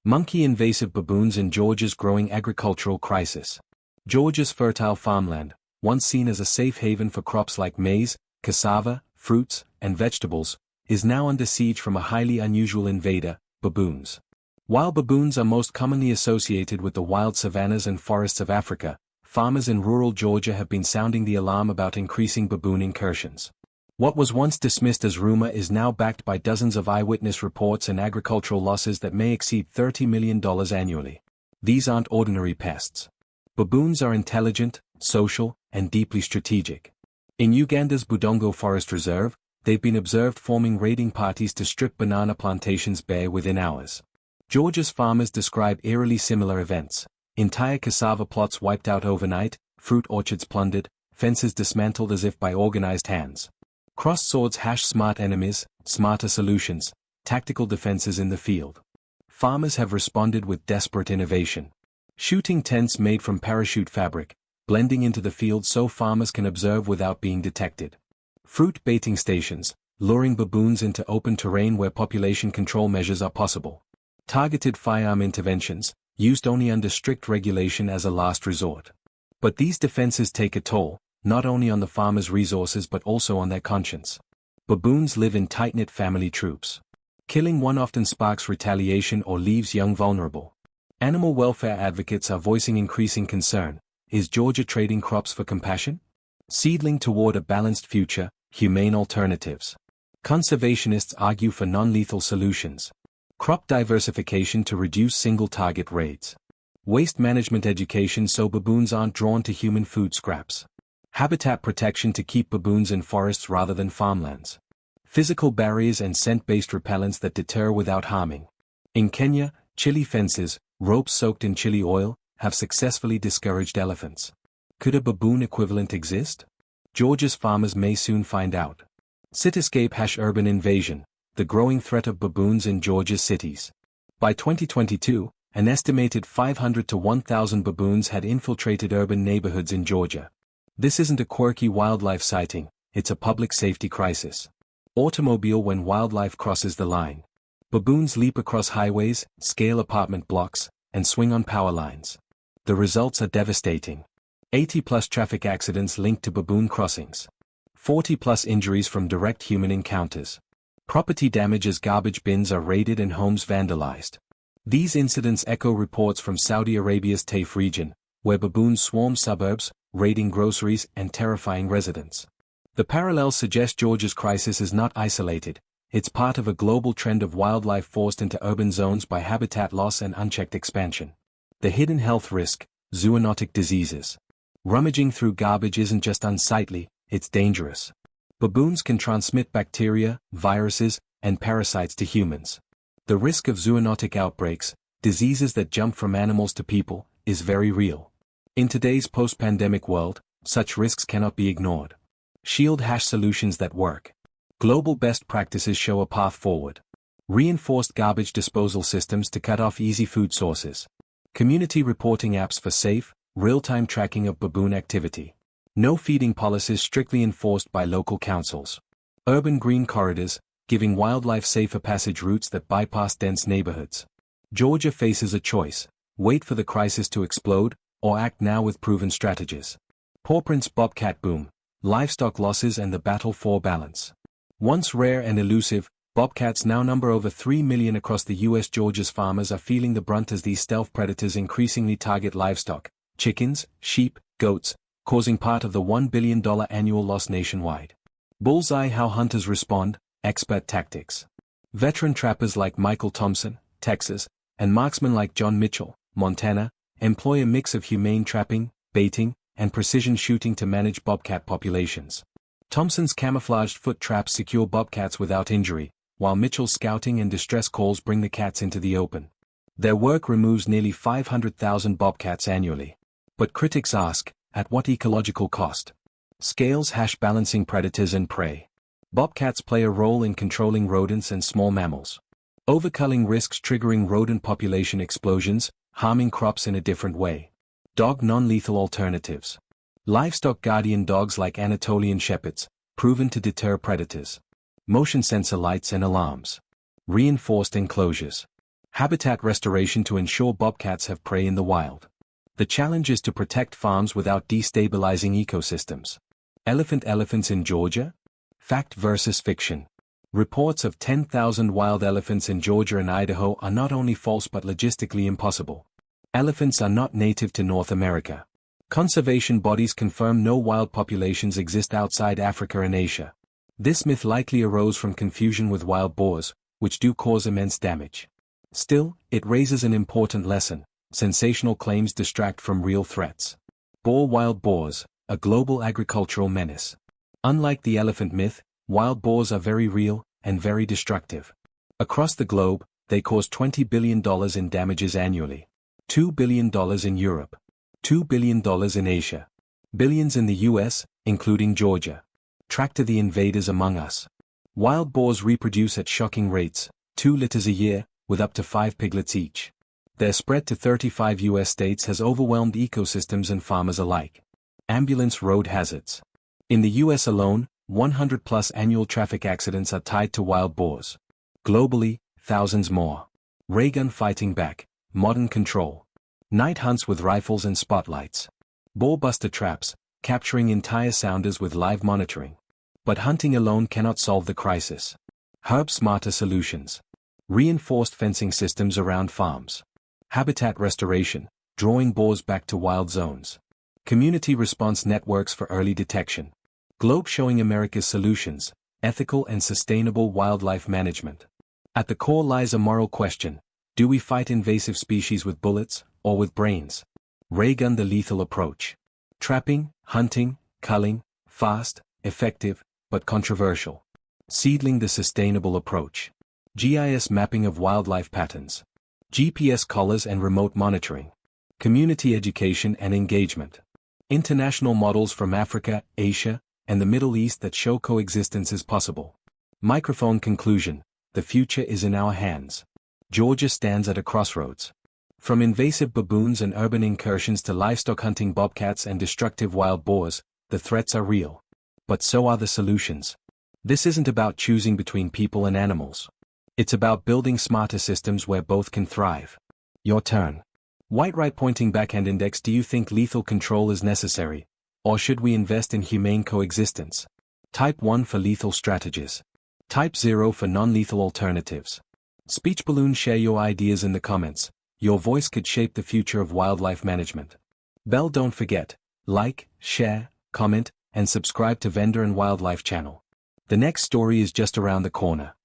Monkey invasive baboons in Georgia's growing agricultural crisis. Georgia's fertile farmland, once seen as a safe haven for crops like maize, cassava, fruits, and vegetables, is now under siege from a highly unusual invader, baboons. While baboons are most commonly associated with the wild savannas and forests of Africa, farmers in rural Georgia have been sounding the alarm about increasing baboon incursions. What was once dismissed as rumor is now backed by dozens of eyewitness reports and agricultural losses that may exceed $30 million annually. These aren't ordinary pests. Baboons are intelligent, social, and deeply strategic. In Uganda's Budongo Forest Reserve, they've been observed forming raiding parties to strip banana plantations bare within hours. Georgia's farmers describe eerily similar events: entire cassava plots wiped out overnight, fruit orchards plundered, fences dismantled as if by organized hands. Crossed swords hash smart enemies, smarter solutions, tactical defenses in the field. Farmers have responded with desperate innovation. Shooting tents made from parachute fabric, blending into the field so farmers can observe without being detected. Fruit baiting stations, luring baboons into open terrain where population control measures are possible. Targeted firearm interventions, used only under strict regulation as a last resort. But these defenses take a toll, not only on the farmers' resources but also on their conscience. Baboons live in tight-knit family troops. Killing one often sparks retaliation or leaves young vulnerable. Animal welfare advocates are voicing increasing concern. Is Georgia trading crops for compassion? Seedling toward a balanced future, humane alternatives. Conservationists argue for non-lethal solutions. Crop diversification to reduce single-target raids. Waste management education so baboons aren't drawn to human food scraps. Habitat protection to keep baboons in forests rather than farmlands. Physical barriers and scent-based repellents that deter without harming. In Kenya, chili fences, ropes soaked in chili oil, have successfully discouraged elephants. Could a baboon equivalent exist? Georgia's farmers may soon find out. Cityscape / urban invasion, the growing threat of baboons in Georgia's cities. By 2022, an estimated 500 to 1,000 baboons had infiltrated urban neighborhoods in Georgia. This isn't a quirky wildlife sighting, it's a public safety crisis. Automobile when wildlife crosses the line. Baboons leap across highways, scale apartment blocks, and swing on power lines. The results are devastating. 80+ traffic accidents linked to baboon crossings. 40+ injuries from direct human encounters. Property damage as garbage bins are raided and homes vandalized. These incidents echo reports from Saudi Arabia's Taif region, where baboons swarm suburbs, raiding groceries and terrifying residents. The parallels suggest Georgia's crisis is not isolated, it's part of a global trend of wildlife forced into urban zones by habitat loss and unchecked expansion. The hidden health risk, zoonotic diseases. Rummaging through garbage isn't just unsightly, it's dangerous. Baboons can transmit bacteria, viruses, and parasites to humans. The risk of zoonotic outbreaks, diseases that jump from animals to people, is very real. In today's post-pandemic world, such risks cannot be ignored. Shield / solutions that work. Global best practices show a path forward. Reinforced garbage disposal systems to cut off easy food sources. Community reporting apps for safe, real-time tracking of baboon activity. No feeding policies strictly enforced by local councils. Urban green corridors, giving wildlife safer passage routes that bypass dense neighborhoods. Georgia faces a choice: wait for the crisis to explode, or act now with proven strategies. Paw prints bobcat boom, livestock losses and the battle for balance. Once rare and elusive, bobcats now number over 3 million across the U.S. Georgia's farmers are feeling the brunt as these stealth predators increasingly target livestock, chickens, sheep, goats, causing part of the $1 billion annual loss nationwide. Bullseye how hunters respond, expert tactics. Veteran trappers like Michael Thompson, Texas, and marksmen like John Mitchell, Montana, employ a mix of humane trapping, baiting, and precision shooting to manage bobcat populations. Thompson's camouflaged foot traps secure bobcats without injury, while Mitchell's scouting and distress calls bring the cats into the open. Their work removes nearly 500,000 bobcats annually. But critics ask, at what ecological cost? Scales / balancing predators and prey. Bobcats play a role in controlling rodents and small mammals. Overculling risks triggering rodent population explosions, harming crops in a different way. Dog non-lethal alternatives. Livestock guardian dogs like Anatolian shepherds, proven to deter predators. Motion sensor lights and alarms. Reinforced enclosures. Habitat restoration to ensure bobcats have prey in the wild. The challenge is to protect farms without destabilizing ecosystems. Elephants in Georgia? Fact versus fiction. Reports of 10,000 wild elephants in Georgia and Idaho are not only false but logistically impossible. Elephants are not native to North America. Conservation bodies confirm no wild populations exist outside Africa and Asia. This myth likely arose from confusion with wild boars, which do cause immense damage. Still, it raises an important lesson: sensational claims distract from real threats. Wild boars, a global agricultural menace. Unlike the elephant myth, wild boars are very real and very destructive. Across the globe, they cause $20 billion in damages annually. $2 billion in Europe. $2 billion in Asia. Billions in the US, including Georgia. Track to the invaders among us. Wild boars reproduce at shocking rates, 2 liters a year, with up to 5 piglets each. Their spread to 35 US states has overwhelmed ecosystems and farmers alike. Ambulance road hazards. In the US alone, 100+ annual traffic accidents are tied to wild boars. Globally, thousands more. Ray gun fighting back, modern control. Night hunts with rifles and spotlights. Boar buster traps, capturing entire sounders with live monitoring. But hunting alone cannot solve the crisis. Smarter solutions. Reinforced fencing systems around farms. Habitat restoration, drawing boars back to wild zones. Community response networks for early detection. Globe showing America's solutions, ethical and sustainable wildlife management. At the core lies a moral question: do we fight invasive species with bullets, or with brains? Ray gun the lethal approach. Trapping, hunting, culling, fast, effective, but controversial. Seedling the sustainable approach. GIS mapping of wildlife patterns. GPS collars and remote monitoring. Community education and engagement. International models from Africa, Asia, and the Middle East that show coexistence is possible. Microphone conclusion: the future is in our hands. Georgia stands at a crossroads. From invasive baboons and urban incursions to livestock hunting bobcats and destructive wild boars, the threats are real. But so are the solutions. This isn't about choosing between people and animals. It's about building smarter systems where both can thrive. Your turn. White right pointing backhand index: do you think lethal control is necessary? Or should we invest in humane coexistence? Type 1 for lethal strategies. Type 0 for non-lethal alternatives. Speech balloon: share your ideas in the comments. Your voice could shape the future of wildlife management. Bell: don't forget, like, share, comment, and subscribe to Vendor and Wildlife channel. The next story is just around the corner.